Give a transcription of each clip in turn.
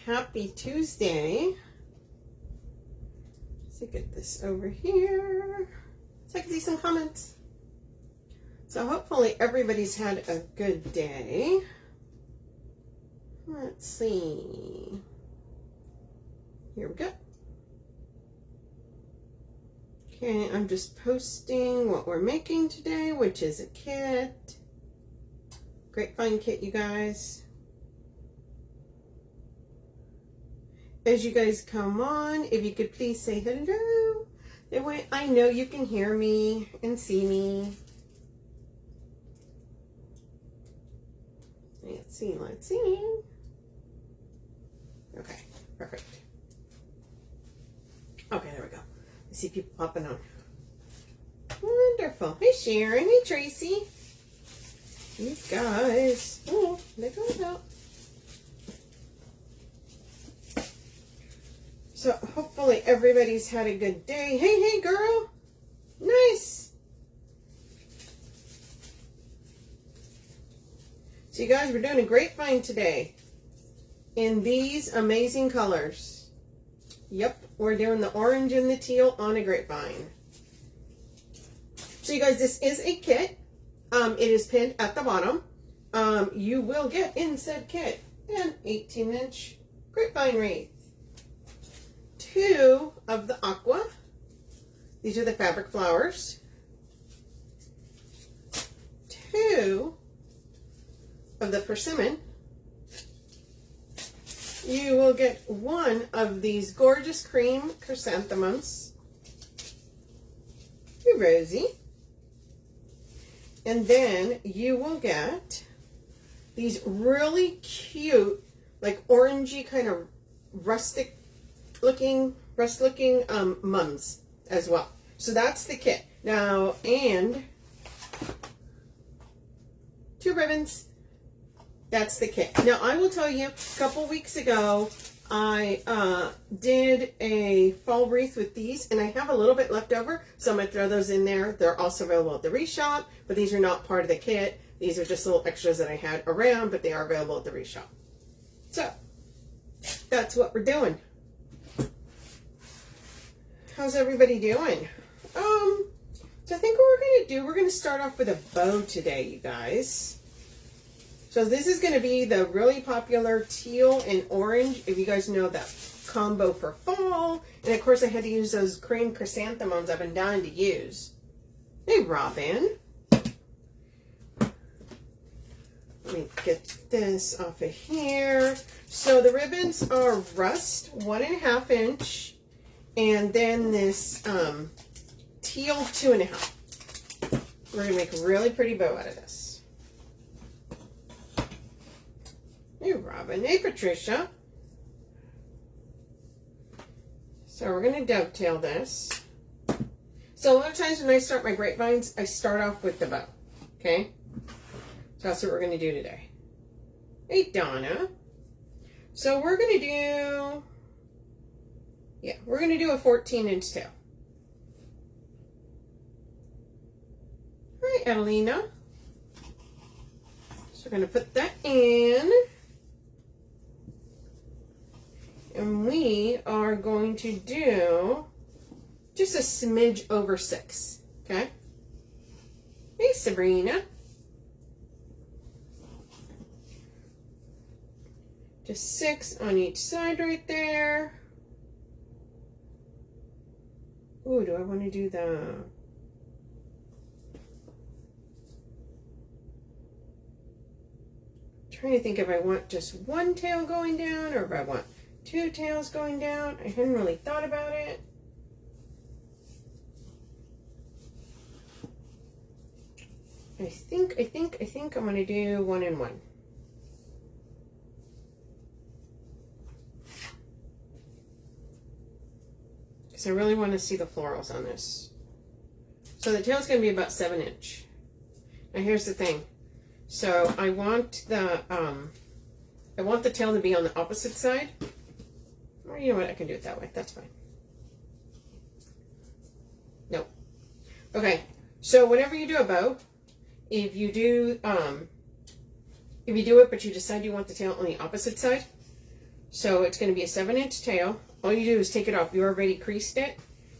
happy Tuesday. Let's get this over here so I can see some comments. So hopefully everybody's had a good day. Let's see. Here we go. Okay, I'm just posting what we're making today, which is a kit. Grapevine kit, you guys. As you guys come on, if you could please say hello. That way I know you can hear me and see me. Let's see, let's see. Okay, perfect. Okay, there we go. I see people popping on. Wonderful. Hey Sharon, hey Tracy. You guys. Oh, there goes out. So hopefully everybody's had a good day. Hey, hey girl. Nice. So you guys, we're doing a grapevine today in these amazing colors. Yep, we're doing the orange and the teal on a grapevine. So you guys, this is a kit. It is pinned at the bottom. You will get in said kit an 18-inch grapevine wreath. 2 of the aqua. These are the fabric flowers. 2 of the persimmon. You will get 1 of these gorgeous cream chrysanthemums. You're Rosie. And then you will get these really cute, like orangey kind of rust looking mums as well. So that's the kit. Now, and 2 ribbons. That's the kit. Now, I will tell you, a couple weeks ago, I did a fall wreath with these, and I have a little bit left over, so I'm going to throw those in there. They're also available at the Wreath Shop, but these are not part of the kit. These are just little extras that I had around, but they are available at the Wreath Shop. So, that's what we're doing. How's everybody doing? So I think what we're going to do, we're going to start off with a bow today, you guys. So this is going to be the really popular teal and orange, if you guys know that combo for fall. And of course I had to use those cream chrysanthemums I've been dying to use. Hey Robin. Let me get this off of here. So the ribbons are rust, 1.5 inch. And then this teal 2.5. We're going to make a really pretty bow out of this. Hey Robin. Hey Patricia. So we're going to dovetail this. So a lot of times when I start my grapevines, I start off with the bow. Okay? So that's what we're going to do today. Hey Donna. So we're going to do, yeah, we're going to do a 14-inch tail. Hi Adelina. So we're going to put that in. And we are going to do just a smidge over 6, okay? Hey, Sabrina. Just 6 on each side right there. Ooh, do I want to do the... trying to think if I want just 1 tail going down or if I want 2 tails going down. I hadn't really thought about it. I think I'm gonna do 1 and 1. Because I really want to see the florals on this. So the tail's gonna be about 7 inch. Now here's the thing. So I want the tail to be on the opposite side. Or you know what, I can do it that way. That's fine. Nope. Okay, so whenever you do a bow, if you do it but you decide you want the tail on the opposite side, So it's going to be a 7-inch tail. All you do is take it off. You already creased it.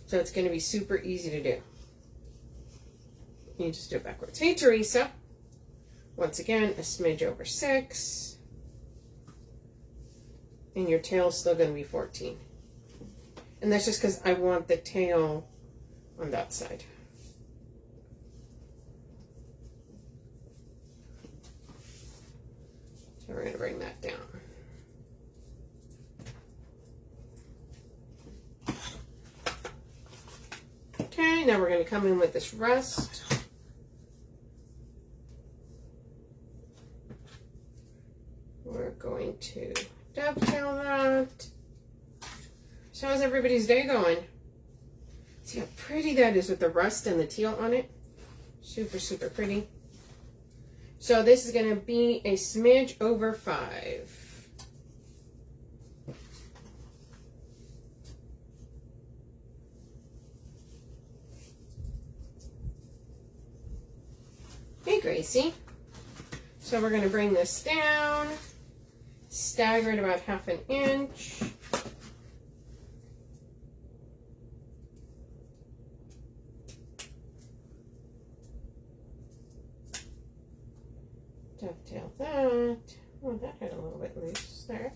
So it's going to be super easy to do. You just do it backwards. Hey, Teresa. Once again, a smidge over 6. And your tail's still going to be 14. And that's just because I want the tail on that side. So we're going to bring that down. Okay, now we're going to come in with this rest. We're going to dovetail that. So how's everybody's day going? See how pretty that is with the rust and the teal on it? Super, super pretty. So this is going to be a smidge over 5. Hey, Gracie. So we're going to bring this down, stagger it about 1/2 inch. Dovetail that. Oh, that had a little bit loose there.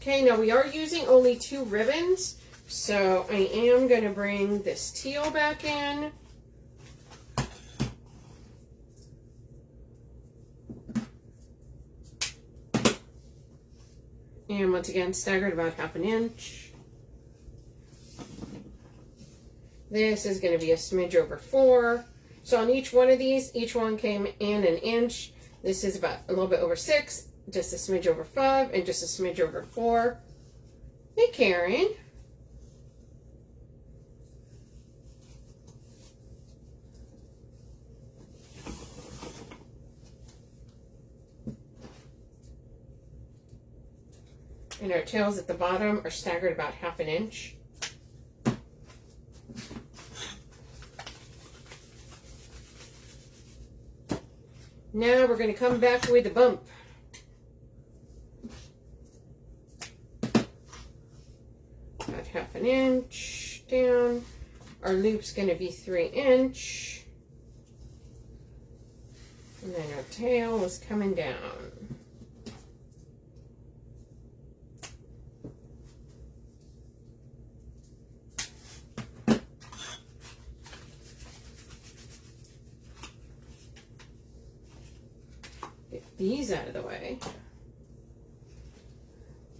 Okay, now we are using only 2 ribbons, so I am going to bring this teal back in. And once again, staggered about 1/2 inch. This is going to be a smidge over 4. So on each one of these, each one came in 1 inch. This is about a little bit over 6, just a smidge over 5, and just a smidge over 4. Hey, Karen. And our tails at the bottom are staggered about 1/2 inch. Now we're going to come back with a bump. About 1/2 inch down. Our loop's going to be 3 inch. And then our tail is coming down. These out of the way.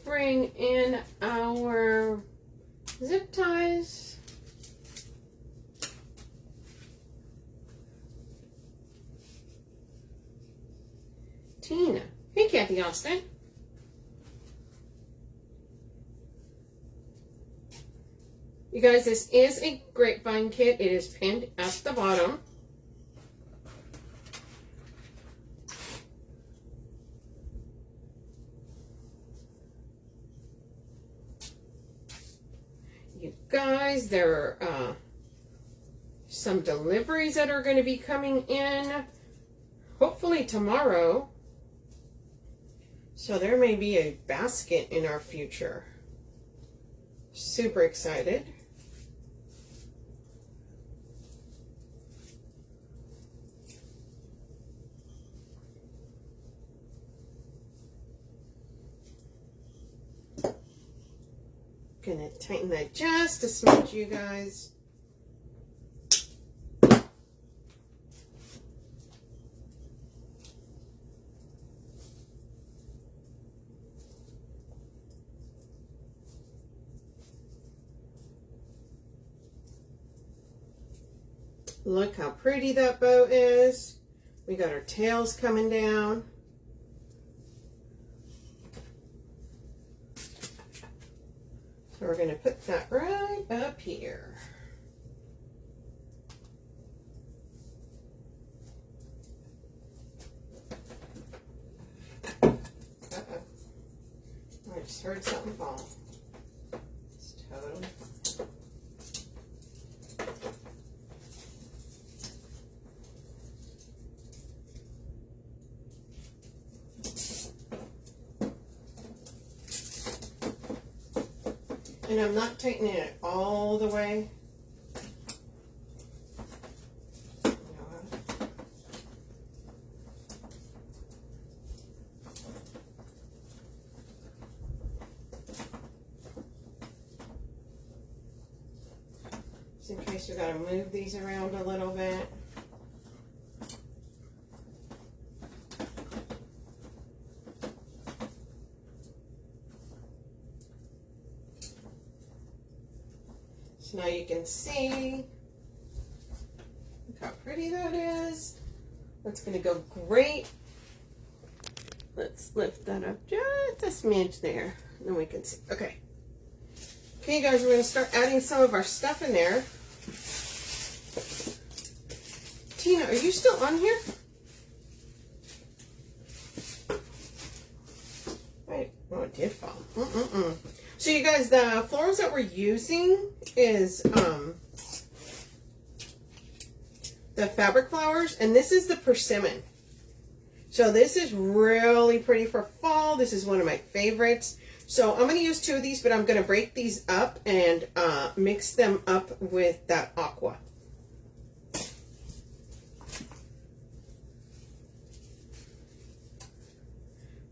Bring in our zip ties. Tina. Hey, Kathy Austin. You guys, this is a grapevine kit. It is pinned at the bottom. You guys, there are some deliveries that are going to be coming in, hopefully tomorrow. So there may be a basket in our future. Super excited. Gonna tighten that just a smidge, you guys. Look how pretty that bow is. We got our tails coming down. So we're going to put that right up here. Uh-oh. I just heard something fall. It's totally fine. And I'm not tightening it all the way. Just in case we gotta move these around a little bit. So now you can see, look how pretty that is. That's gonna go great. Let's lift that up just a smidge there, and then we can see. Okay. Okay, guys, we're gonna start adding some of our stuff in there. Tina, are you still on here? Right. Oh, it did fall. So you guys, the florals that we're using is the fabric flowers, and this is the persimmon. So this is really pretty for fall. This is one of my favorites. So I'm going to use 2 of these, but I'm going to break these up and mix them up with that aqua.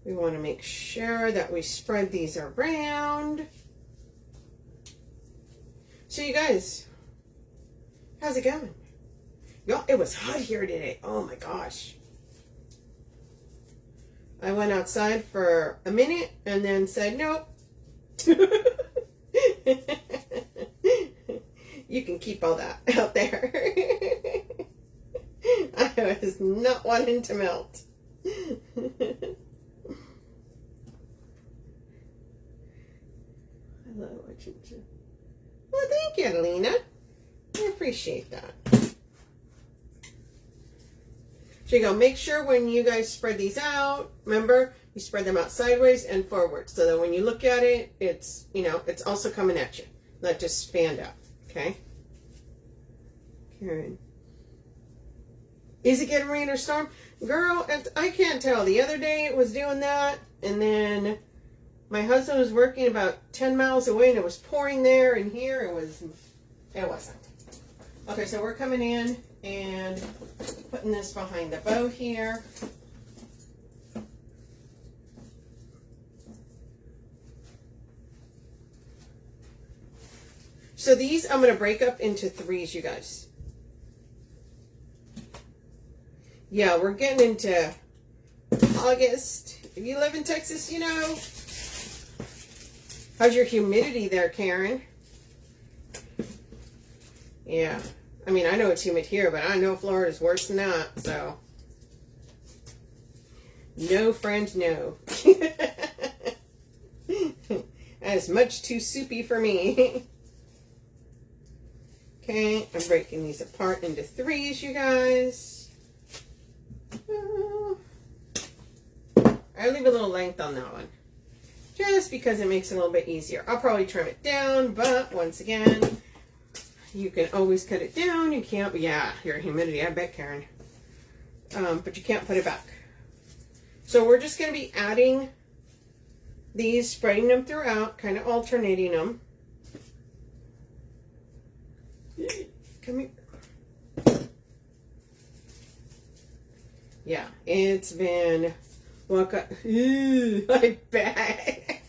We want to make sure that we spread these around. So you guys, how's it going? Y'all, it was hot here today. Oh my gosh. I went outside for a minute and then said, nope. You can keep all that out there. I was not wanting to melt. I love watching you. Well, thank you, Alina. I appreciate that. So you go, make sure when you guys spread these out, remember, you spread them out sideways and forward. So that when you look at it, it's, you know, it's also coming at you. Not just fan out, okay? Karen. Is it getting rain or storm? Girl, I can't tell. The other day it was doing that, and then my husband was working about 10 miles away, and it was pouring there, and here it wasn't. Okay, so we're coming in and putting this behind the bow here. So these I'm going to break up into 3s, you guys. Yeah, we're getting into August. If you live in Texas, you know. How's your humidity there, Karen? Yeah. I mean, I know it's humid here, but I know Florida's worse than that, so. No, friend, no. That is much too soupy for me. Okay, I'm breaking these apart into 3s, you guys. I leave a little length on that one, just because it makes it a little bit easier. I'll probably trim it down, but once again, you can always cut it down. You can't, yeah, your humidity, I bet, Karen. But you can't put it back. So we're just going to be adding these, spreading them throughout, kind of alternating them. Come here. Yeah, it's been, I bet.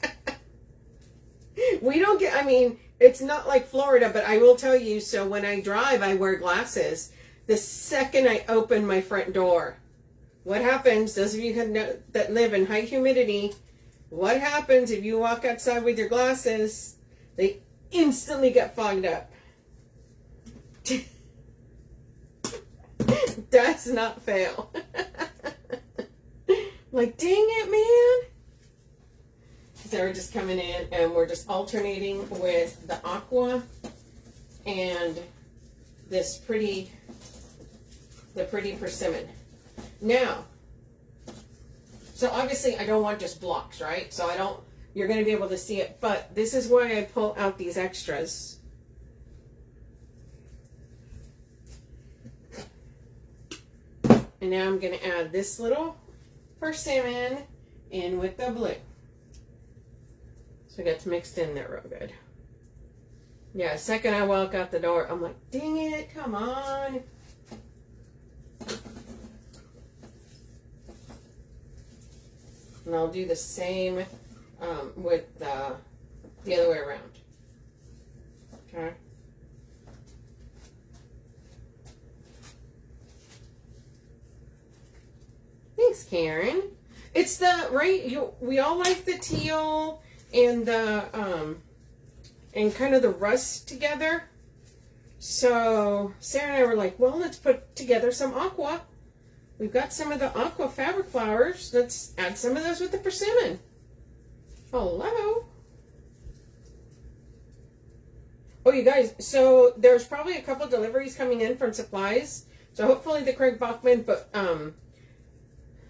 We don't get, I mean, it's not like Florida, but I will tell you, so when I drive, I wear glasses. The second I open my front door, what happens, those of you that live in high humidity, what happens if you walk outside with your glasses? They instantly get fogged up. Does not fail. Like, dang it, man. So we're just coming in and we're just alternating with the aqua and this pretty persimmon. Now, so obviously I don't want just blocks, right? So you're going to be able to see it, but this is why I pull out these extras. And now I'm going to add this little persimmon in with the blue. So it gets mixed in there real good. Yeah, second I walk out the door, I'm like, dang it, come on. And I'll do the same with the other way around. Okay. Thanks, Karen. It's the we all like the teal and the and kind of the rust together. So Sarah and I were like, well, let's put together some aqua. We've got some of the aqua fabric flowers. Let's add some of those with the persimmon. Hello. Oh, you guys, so there's probably a couple deliveries coming in from supplies. So hopefully the Craig Bachman, but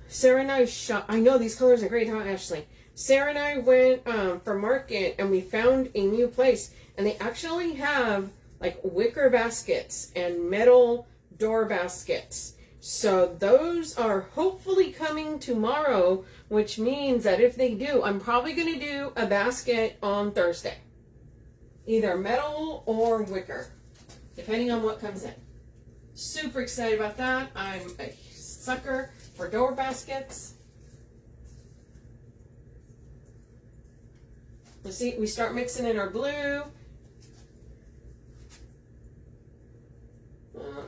Sarah and I shop. I know these colors are great, huh, Ashley? Sarah and I went for market and we found a new place, and they actually have like wicker baskets and metal door baskets. So those are hopefully coming tomorrow, which means that if they do, I'm probably going to do a basket on Thursday. Either metal or wicker, depending on what comes in. Super excited about that. I'm a sucker for door baskets. Let's see, we start mixing in our blue.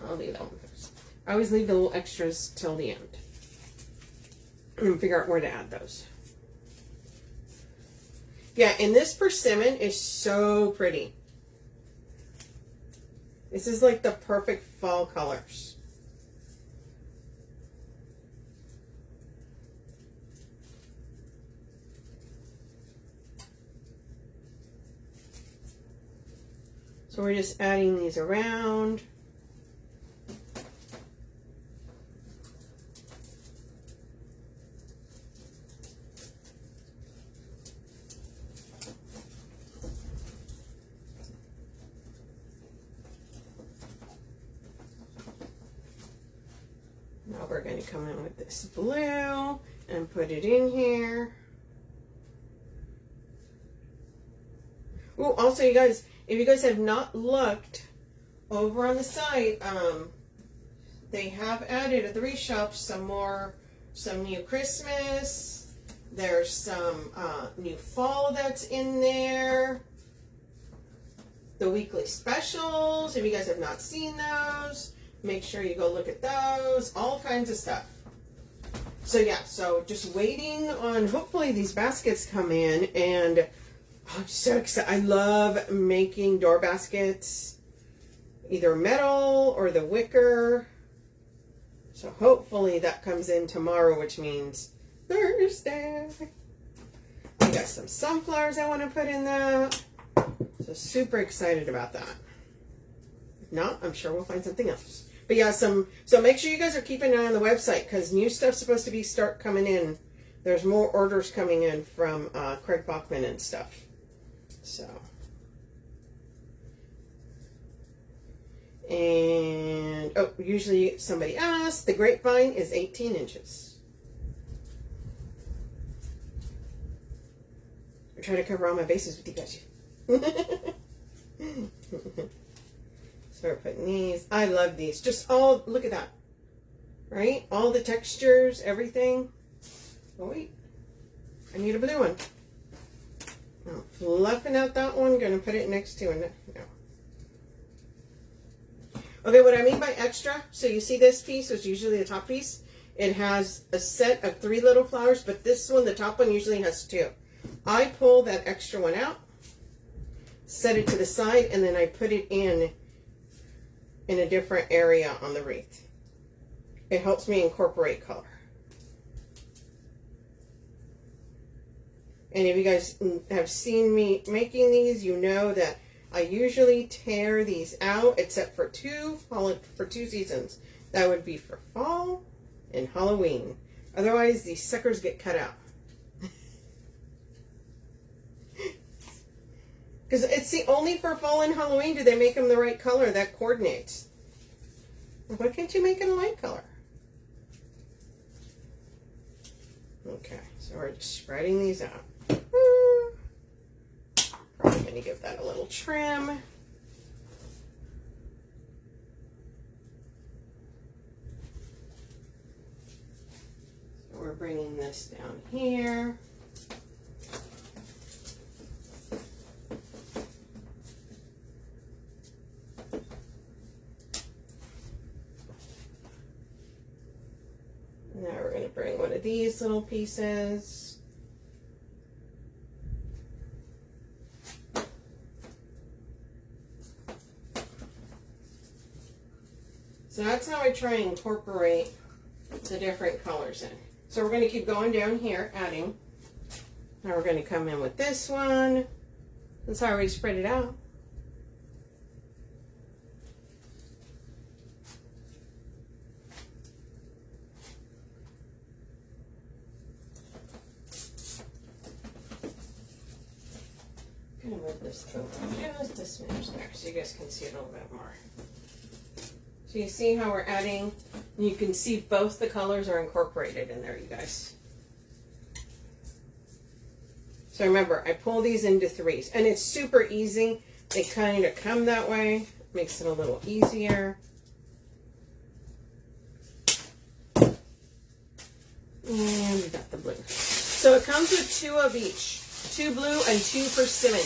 I'll leave that one first. I always leave the little extras till the end. And figure out where to add those. Yeah, and this persimmon is so pretty. This is like the perfect fall colors. So we're just adding these around. Now we're going to come in with this blue and put it in here. Oh, also you guys, if you guys have not looked over on the site, they have added at the Wreath Shop some new Christmas. There's some new fall that's in there. The weekly specials, if you guys have not seen those, make sure you go look at those. All kinds of stuff. So yeah, so just waiting on, hopefully these baskets come in, and I'm so excited. I love making door baskets, either metal or the wicker. So hopefully that comes in tomorrow, which means Thursday. I got some sunflowers I want to put in that. So super excited about that. If not, I'm sure we'll find something else. But yeah, so make sure you guys are keeping an eye on the website, because new stuff's supposed to start coming in. There's more orders coming in from Craig Bachman and stuff. So, and oh, usually somebody asked, the grapevine is 18 inches. I try to cover all my bases with you guys. So we're putting these. I love these. Just all, look at that. Right? All the textures, everything. Oh wait, I need a blue one. I'm fluffing out that one. Gonna put it next to it. No. Okay, what I mean by extra, so you see this piece, which is usually the top piece. It has a set of 3 little flowers, but this one, the top one, usually has 2. I pull that extra one out, set it to the side, and then I put it in a different area on the wreath. It helps me incorporate color. And if you guys have seen me making these, you know that I usually tear these out, except for two seasons. That would be for fall and Halloween. Otherwise, these suckers get cut out. Because it's the only for fall and Halloween do they make them the right color that coordinates. Why can't you make it a light color? Okay, so we're just spreading these out. Probably going to give that a little trim. bringing this down here. Now we're going to bring one of these little pieces. So that's how I try and incorporate the different colors in. So we're going to keep going down here, adding. Now we're going to come in with this one. That's how I already spread it out. I'm going to move this over just a smidge there so you guys can see it a little bit more. So you see how we're adding, you can see both the colors are incorporated in there, you guys. So remember, I pull these into threes, and it's super easy. They kind of come that way, makes it a little easier. And we got the blue. So it comes with 2 of each, 2 blue and 2 persimmon.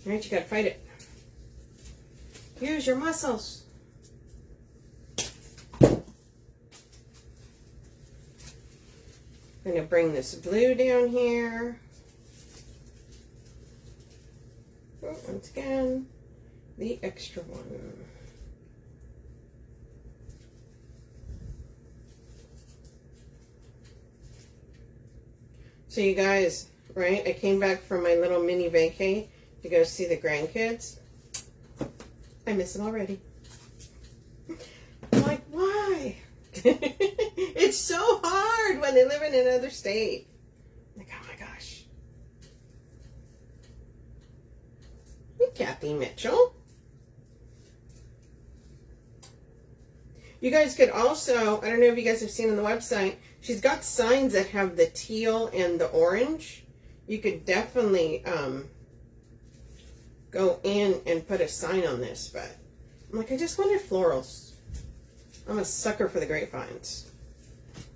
All right, you gotta fight it. Use your muscles. I'm gonna bring this blue down here. Oh, once again, the extra one. So you guys, right, I came back from my little mini vacay to go see the grandkids. I miss them already. I'm like, why? It's so hard when they live in another state. Like, oh my gosh. Hey, Kathy Mitchell. You guys could also, I don't know if you guys have seen on the website, she's got signs that have the teal and the orange. You could definitely go in and put a sign on this, but I'm like, I just wanted florals. I'm a sucker for the grapevines.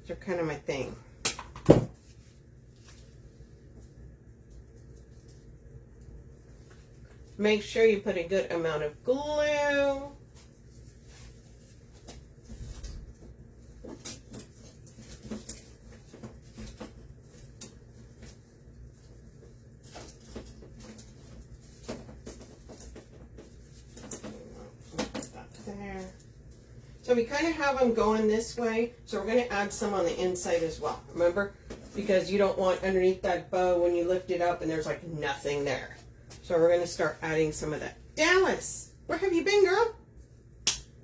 They're kind of my thing. Make sure you put a good amount of glue. So we kind of have them going this way, so we're going to add some on the inside as well, remember? Because you don't want underneath that bow when you lift it up and there's like nothing there. So we're going to start adding some of that. Dallas, where have you been, girl?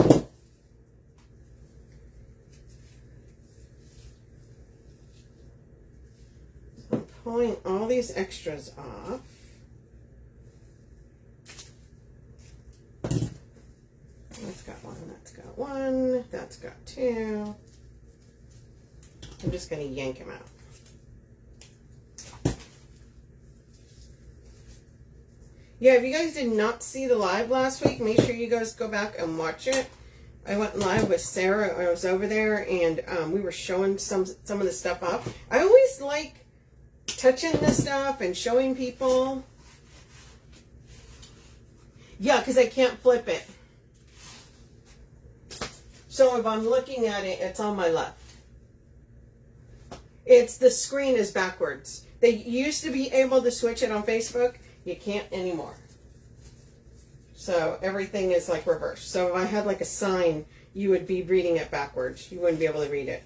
So I'm pulling all these extras off. That's got one, that's got one, that's got 2. I'm just going to yank him out. Yeah, if you guys did not see the live last week, make sure you guys go back and watch it. I went live with Sarah. I was over there, and we were showing some of the stuff off. I always like touching this stuff and showing people. Yeah, because I can't flip it. So if I'm looking at it, it's on my left. It's the screen is backwards. They used to be able to switch it on Facebook. You can't anymore. So everything is like reversed. So if I had like a sign, you would be reading it backwards. You wouldn't be able to read it.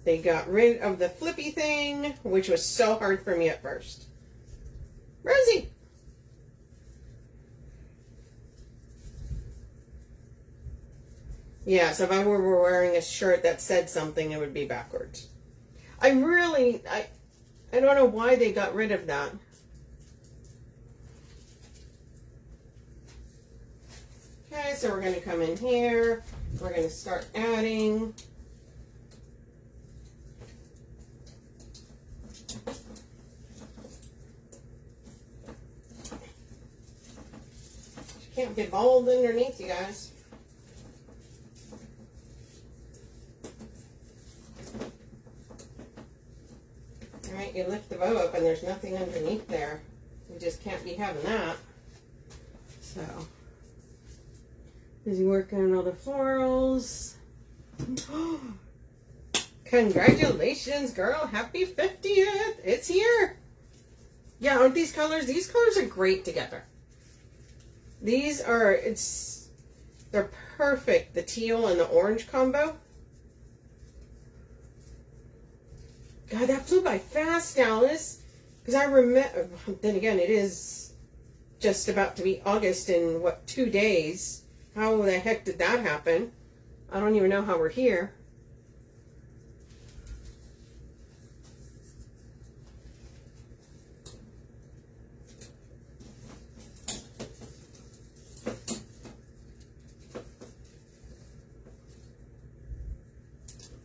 They got rid of the flippy thing, which was so hard for me at first. Rosie! Yeah, so if I were wearing a shirt that said something, it would be backwards. I don't know why they got rid of that. Okay, so we're going to come in here. We're going to start adding. can't be bald underneath, you guys. Alright, you lift the bow up and there's nothing underneath there. You just can't be having that. So, busy working on all the florals. Congratulations, girl. Happy 50th. It's here. Yeah, aren't these colors? These colors are great together. These are, they're perfect. The teal and the orange combo. God, that flew by fast, Dallas. Because I remember, then again, it is just about to be August in, what, 2 days. How the heck did that happen? I don't even know how we're here.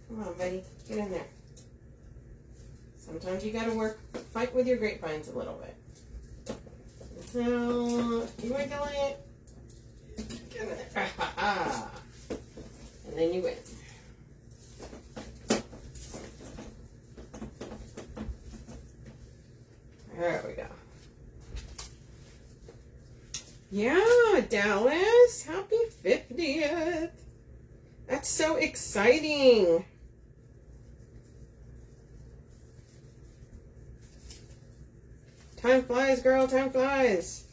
Come on, buddy. Get in there. Sometimes you gotta fight with your grapevines a little bit. So, you wiggle it. Get in there. And then you win. There we go. Yeah, Dallas. Happy 50th. That's so exciting. Time flies, girl. Time flies.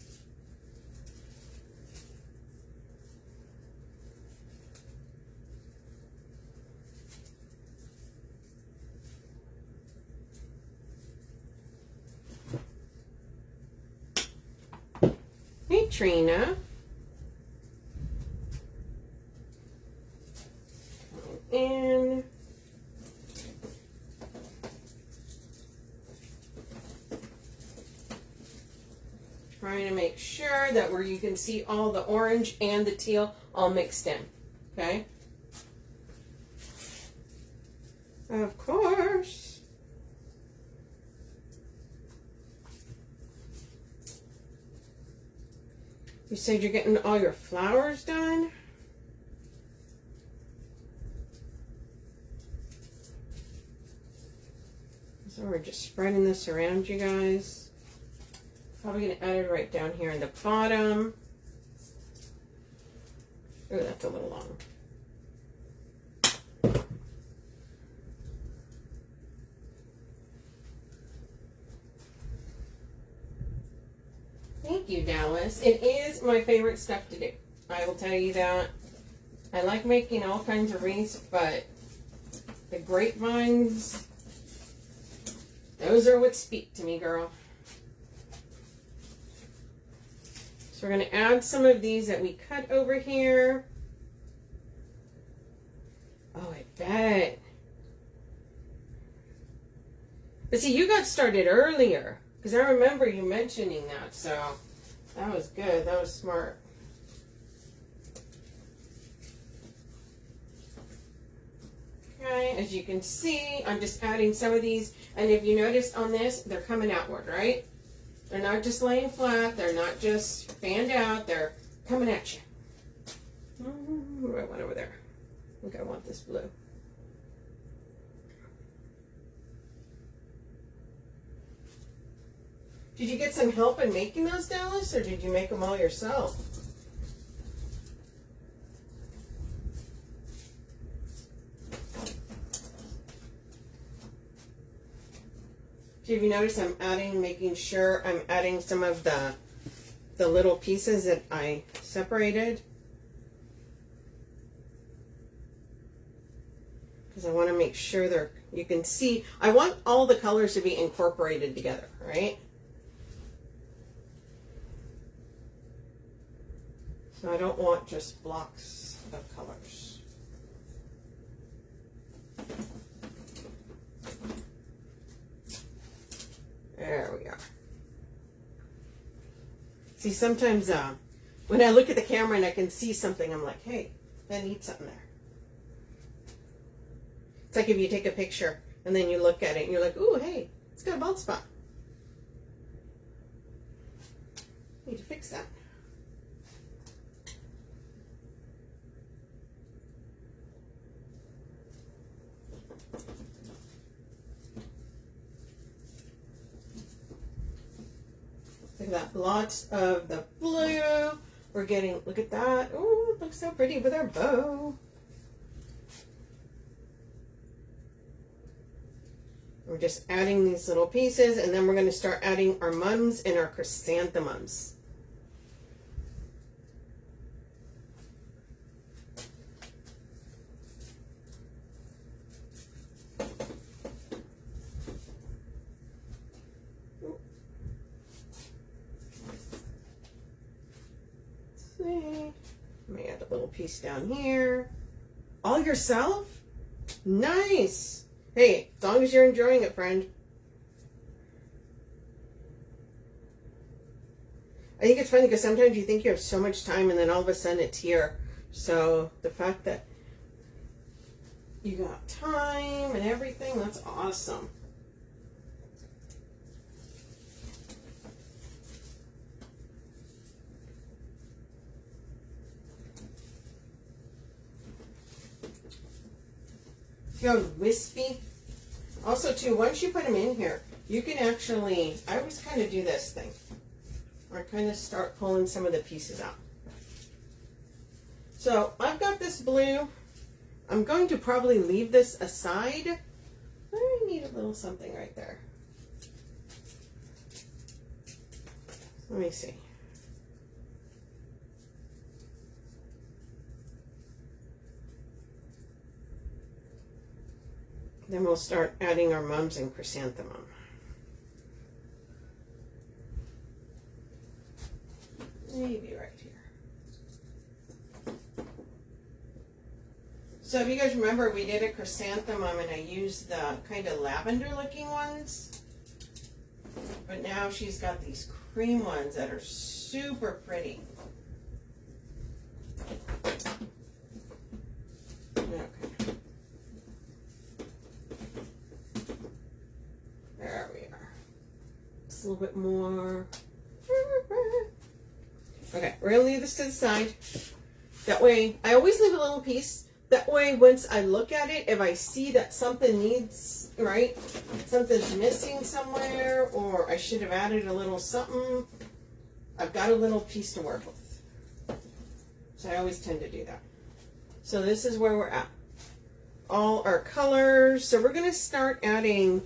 Hey, Trina. In. Trying to make sure that where you can see all the orange and the teal all mixed in. Okay? Of course. You said you're getting all your flowers done? So we're just spreading this around, you guys. Probably going to add it right down here in the bottom. Oh, that's a little long. Thank you, Dallas. It is my favorite stuff to do. I will tell you that. I like making all kinds of wreaths, but the grapevines, those are what speak to me, girl. So we're going to add some of these that we cut over here. Oh, I bet. But see, you got started earlier. Because I remember you mentioning that. So that was good. That was smart. Okay, as you can see, I'm just adding some of these. And if you notice on this, they're coming outward, right? They're not just laying flat. They're not just fanned out. They're coming at you. What do I want over there? I think I want this blue. Did you get some help in making those, Dallas, or did you make them all yourself? Have you noticed I'm making sure I'm adding some of the little pieces that I separated? Because I want to make sure you can see, I want all the colors to be incorporated together, right? So I don't want just blocks of colors. There we are. See, sometimes when I look at the camera and I can see something, I'm like, hey, I need something there. It's like if you take a picture and then you look at it and you're like, ooh, hey, it's got a bald spot. Need to fix that. at that. Lots of the blue. We're getting, look at that. Oh, it looks so pretty with our bow. We're just adding these little pieces, and then we're going to start adding our mums and our chrysanthemums. Let me add a little piece down here. All yourself? Nice. Hey, as long as you're enjoying it, friend. I think it's funny because sometimes you think you have so much time and then all of a sudden it's here. So the fact that you got time and everything, that's awesome. See how wispy? Also, too, once you put them in here, you can actually, I always kind of do this thing. Or kind of start pulling some of the pieces out. So, I've got this blue. I'm going to probably leave this aside. I need a little something right there. Let me see. Then we'll start adding our mums and chrysanthemum. Maybe right here. So if you guys remember, we did a chrysanthemum and I used the kind of lavender looking ones. But now she's got these cream ones that are super pretty. Okay. There we are. Just a little bit more. Okay, we're going to leave this to the side. That way, I always leave a little piece. That way, once I look at it, if I see that something needs, right, something's missing somewhere, or I should have added a little something, I've got a little piece to work with. So I always tend to do that. So this is where we're at. All our colors. So we're going to start adding.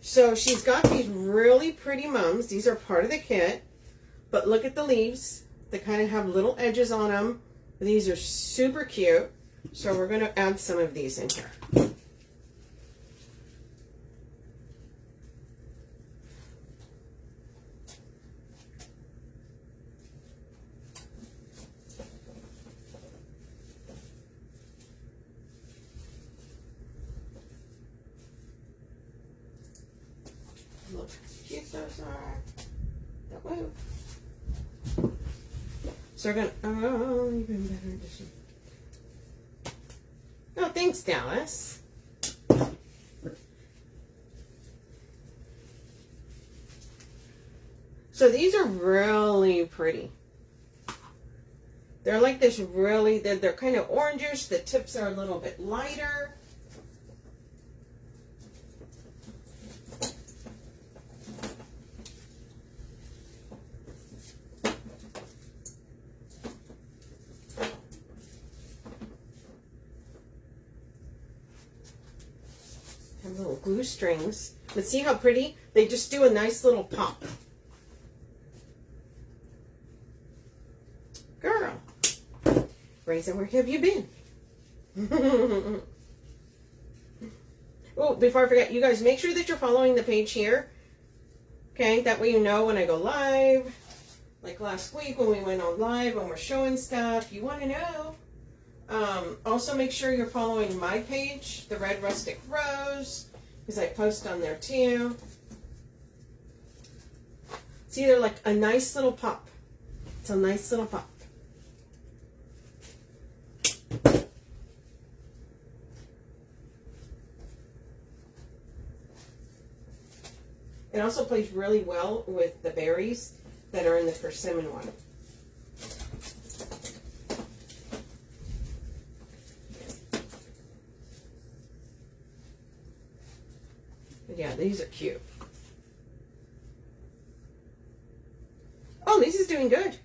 So she's got these really pretty mums. These are part of the kit. But look at the leaves. They kind of have little edges on them. These are super cute. So we're going to add some of these in here. Look how cute those are. Don't move. So we're going to, oh, even better addition. Oh, thanks, Dallas. So these are really pretty. They're like this really, they're kind of orangish. The tips are a little bit lighter. Have little glue strings. But see how pretty? They just do a nice little pop. Girl. Raisin, where have you been? Oh, before I forget, you guys, make sure that you're following the page here. Okay, that way you know when I go live. Like last week when we went on live, when we're showing stuff, you want to know. Also, make sure you're following my page, the Red Rustic Rose, because I post on there too. See, they're like a nice little pop. It's a nice little pop. It also plays really well with the berries that are in the persimmon one. But yeah, these are cute. doing good.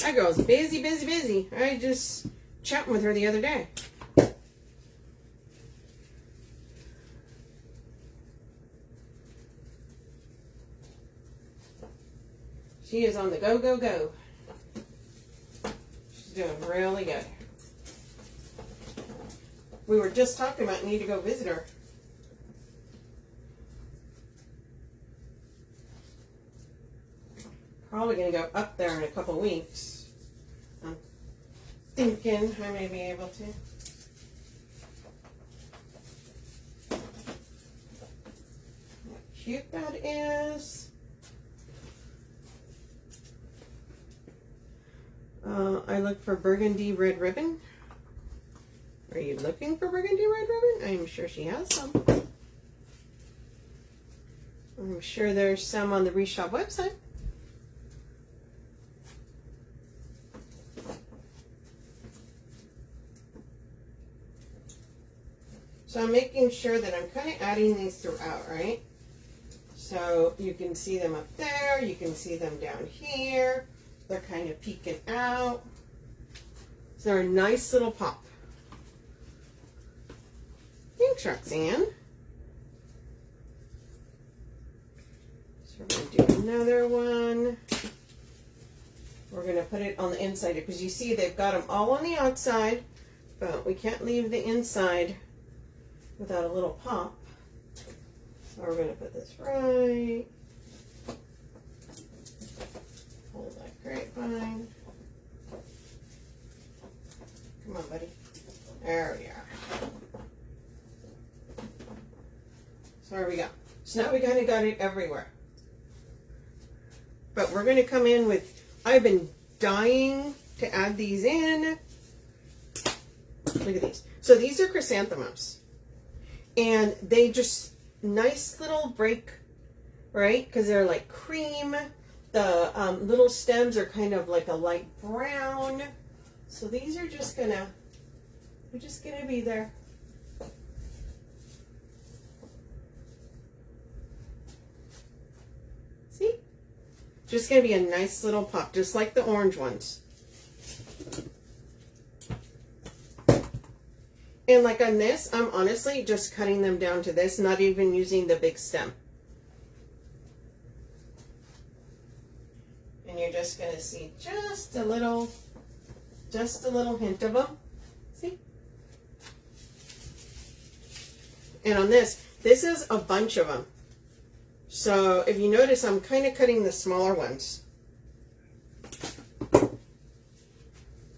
That girl's busy, busy, busy. I just chatting with her the other day. She is on the go, go, go. She's doing really good. We were just talking about need to go visit her. Probably going to go up there in a couple weeks. I'm thinking I may be able to. How cute that is. I look for burgundy red ribbon. Are you looking for burgundy red ribbon? I'm sure she has some. I'm sure there's some on the Wreath Shop website. So I'm making sure that I'm kind of adding these throughout, right? So you can see them up there, you can see them down here. They're kind of peeking out. So they're a nice little pop. Thanks, Roxanne. So we're going to do another one. We're going to put it on the inside because you see they've got them all on the outside, but we can't leave the inside without a little pop. So we're going to put this right. Hold that grapevine. Come on, buddy. There we are. So there we go. So now we kind of got it everywhere. But we're going to come in with, I've been dying to add these in. Look at these. So these are chrysanthemums. And they just, nice little break, right? Because they're like cream. The little stems are kind of like a light brown. So these are just gonna, we're just gonna be there. See? Just gonna be a nice little pop, just like the orange ones. And like on this, I'm honestly just cutting them down to this, not even using the big stem. And you're just going to see just a little hint of them. See? And on this is a bunch of them. So if you notice, I'm kind of cutting the smaller ones.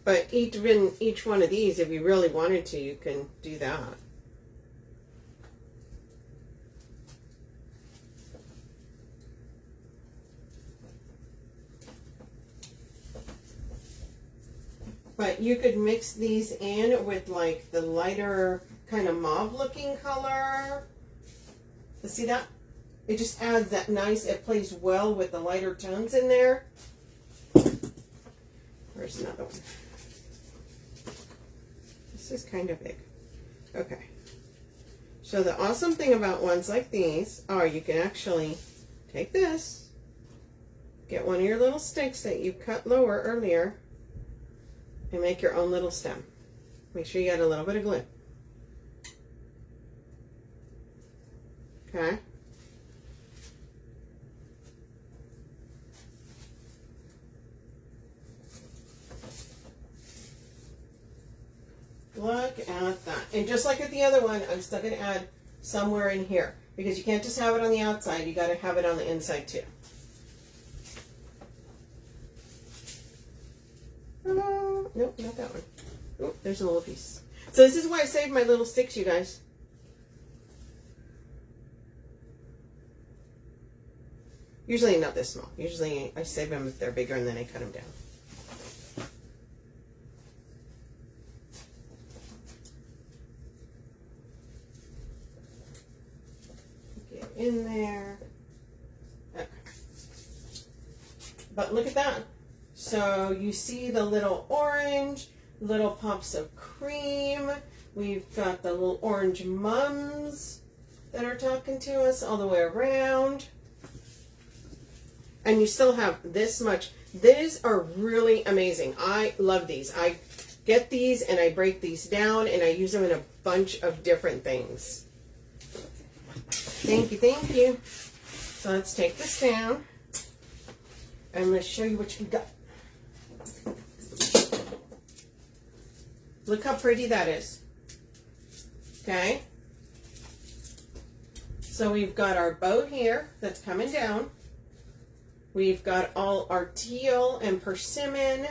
But each one of these, if you really wanted to, you can do that. But you could mix these in with like the lighter kind of mauve looking color. See that? It just adds that nice, it plays well with the lighter tones in there. Where's another one? This is kind of big. Okay. So the awesome thing about ones like these are you can actually take this, get one of your little sticks that you cut lower earlier, and make your own little stem. Make sure you got a little bit of glue. Okay. Look at that. And just like at the other one, I'm still going to add somewhere in here. Because you can't just have it on the outside. You got to have it on the inside too. Nope, not that one. Oh, there's a little piece. So this is why I saved my little sticks, you guys. Usually not this small. Usually I save them if they're bigger and then I cut them down. Get in there. Okay. But look at that. So you see the little orange, little pops of cream. We've got the little orange mums that are talking to us all the way around. And you still have this much. These are really amazing. I love these. I get these and I break these down and I use them in a bunch of different things. Thank you, thank you. So let's take this down and let's show you what we got. Look how pretty that is. Okay. So we've got our bow here that's coming down. We've got all our teal and persimmon.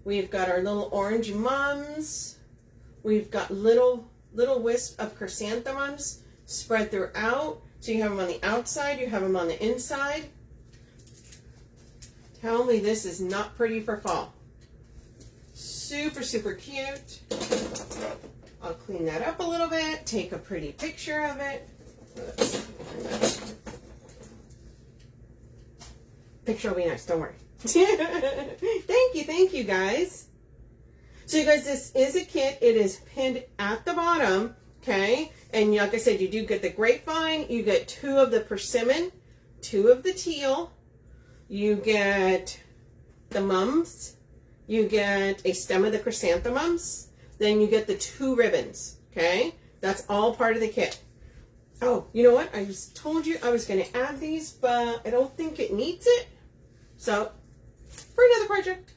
We've got our little orange mums. We've got little wisp of chrysanthemums spread throughout. So you have them on the outside, you have them on the inside. Tell me this is not pretty for fall. Super, super cute. I'll clean that up a little bit, take a pretty picture of it. Picture will be nice, don't worry. Thank you guys. So you guys, this is a kit. It is pinned at the bottom, okay? And like I said, you do get the grapevine, you get 2 of the persimmon, 2 of the teal, you get the mums, you get a stem of the chrysanthemums, then you get the 2 ribbons, okay? That's all part of the kit. Oh, you know what? I just told you I was going to add these, but I don't think it needs it. So, for another project.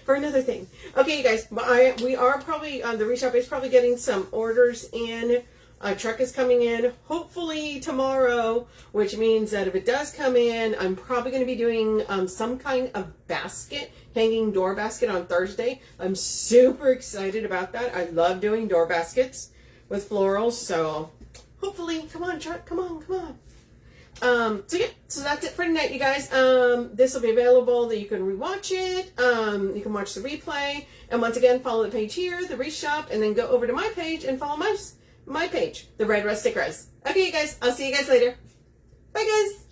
For another thing. Okay, you guys, we are probably, the Wreath Shop is probably getting some orders in. A truck is coming in, hopefully tomorrow, which means that if it does come in, I'm probably going to be doing some kind of basket, hanging door basket on Thursday. I'm super excited about that. I love doing door baskets with florals, so hopefully, come on, truck, come on, come on. So yeah, so that's it for tonight, you guys. This will be available that you can rewatch it. You can watch the replay. And once again, follow the page here, the Wreath Shop, and then go over to my page and follow my page, the Red Rustic Rose. Okay, you guys, I'll see you guys later. Bye, guys.